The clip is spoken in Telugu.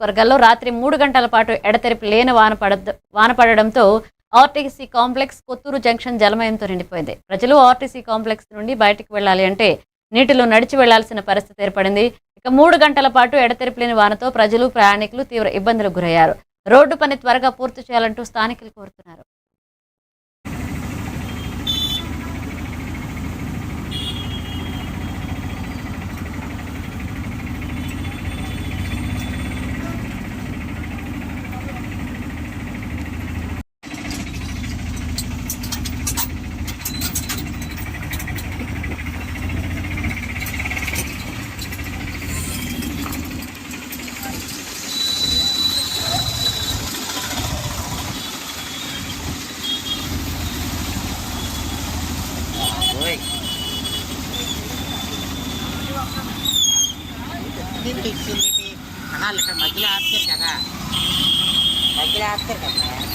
వర్గాల్లో రాత్రి 3 గంటల పాటు ఎడతెరిపి లేని వాన పడడంతో ఆర్టీసీ కాంప్లెక్స్ కొత్తూరు జంక్షన్ జలమయంతో నిండిపోయింది. ప్రజలు ఆర్టీసీ కాంప్లెక్స్ నుండి బయటకు వెళ్లాలి అంటే నీటిలో నడిచి వెళ్లాల్సిన పరిస్థితి ఏర్పడింది. ఇక 3 గంటల పాటు ఎడతెరిపి లేని వానతో ప్రజలు ప్రయాణికులు తీవ్ర ఇబ్బందులకు గురయ్యారు. రోడ్డు పని త్వరగా పూర్తి చేయాలంటూ స్థానికులు కోరుతున్నారు. మధ్యలో ఆపుతారు కదా